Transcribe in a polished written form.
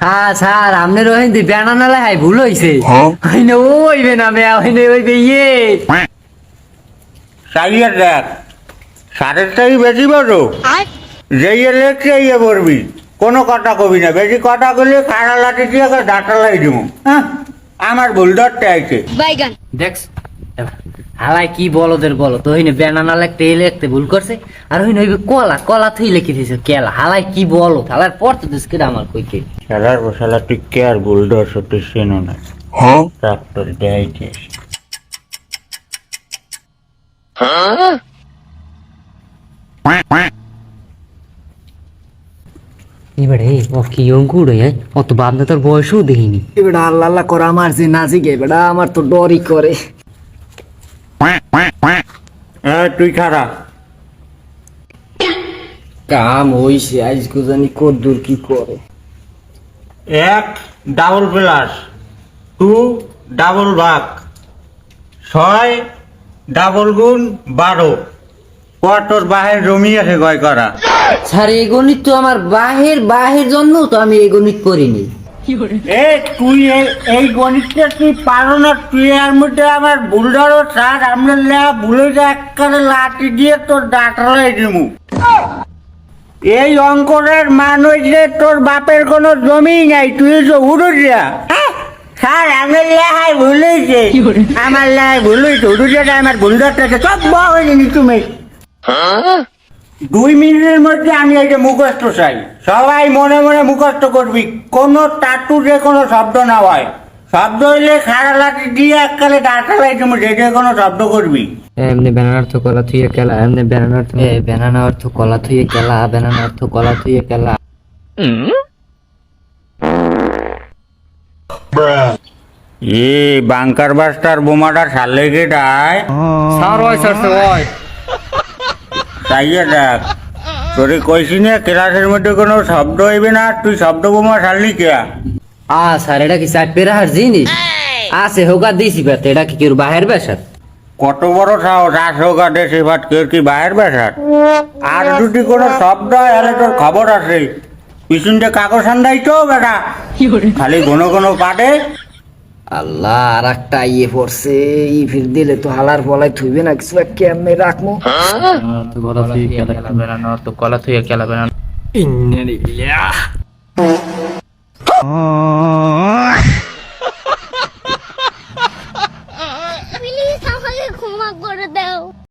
হ্যাঁ স্যার আপনার ওই বেড়া নালে হাই ভুল হয়েছে ওইবে না মেয়া ওইবে ইয়ে চাইয়ে দেখ সারের চাই বেশি বড় যেই লেখছে ইয়ে পড়বি কোনো কথা কবি না, বেশি কথা কইলে খাড়া লাঠি দিয়ে ডাটা লাই দিব। হ্যাঁ আমার ভুল ধরতে আইছে। দেখছ হালাই কি বলদের বলো তো হইনে বেড়া নালে একটা লিখতে ভুল করছে আর হইনে হইবে কলা কলা থই লিখে দিয়েছে কেলা হালাই কি বলো হালার পড়তে দিস কেডা আমার কইকে শালার বসালা তুই কে আর ভুল ধরছ তুই চেনো না। হ্যাঁ ট্রাক্টর দেখাইছে এবারে ও কি অঙ্কুর অত বাদনা তোর বয়সও দেখিনি এবারে আল্লাহ আল্লাহ করা আমার যে নাচি গে বেড়া আমার তো ডরই করে তুই খারা কাম হইছে আজকে জানি কদ্দুর কি করে। 1 ডাবল প্লাস 2 ডাবল ভাগ 6 ডাবল গুণ 12 কতর বাহির জমি আছে গয় করা। স্যার এই গণিত তো আমার বাহের জন্য তো আমি এই গণিত করিনি। তুই এই গণিতটা তুই পারো না, তুই এর মধ্যে আমার ভুল ধরো স্যার আমরা ভুলে যা একবারে লাঠি দিয়ে তোর ডাটা লাই দিমু। এই অঙ্করের মান হইছে তোর বাপের কোনো জমি নাই, তুই যে উড়ুরিয়া। স্যার আমার লেহাই ভুল হয়েছে, আমার লেহাই ভুল হয়েছে, উড়ুরিয়াটা আমার ভুল ধরতে সব বলি তুমি। 2 মিনিটের মধ্যে আমি এই যে মুখস্থ চাই, সবাই মনে মনে মুখস্থ করবি, কোনো টাটু যে কোনো শব্দ না হয়, শব্দ হইলে খাড়া লাঠি দিয়ে এককালে ডাটা লাই তুমি যে কোনো শব্দ করবি। এমনি বেনানার্থ কলা থুয়ে কেলা এমনি বেনানার্থ কলা থুয়ে কেলা বেনানার্থ কলা থুয়ে কেলা। বাংকার বাস্টার বোমাটা সালে গেটায় স্যার ওই স্যার ওই তাইয়ে দেখ তোরে কইছি না ক্লাসের মধ্যে কোনো শব্দ হইবে না, তুই শব্দ বোমা সারলি কে? স্যার এটা কি চার পেরাহার জিনিস আছে হোকা দিছি বাত এটা কি কেউ বাহির বেসার কত বড় সাহস আসোগা দেশে ভাত কেউ কি বাহির বেসার? আর যদি কোনো শব্দ হয় তাহলে তোর খবর আছে, পিছনটা কাগজ সান্দাই তো বেটা খালি ঘন ঘন পাটে। আল্লাহ আর একটা ইয়ে পড়ছে ই ফির দিলে তো হালার বলাই থুইবে না কিছু কেমনে রাখবো কলা থুয়ে কেলা বেড়ানো, কলা থুয়ে কেলা বেড়ানো।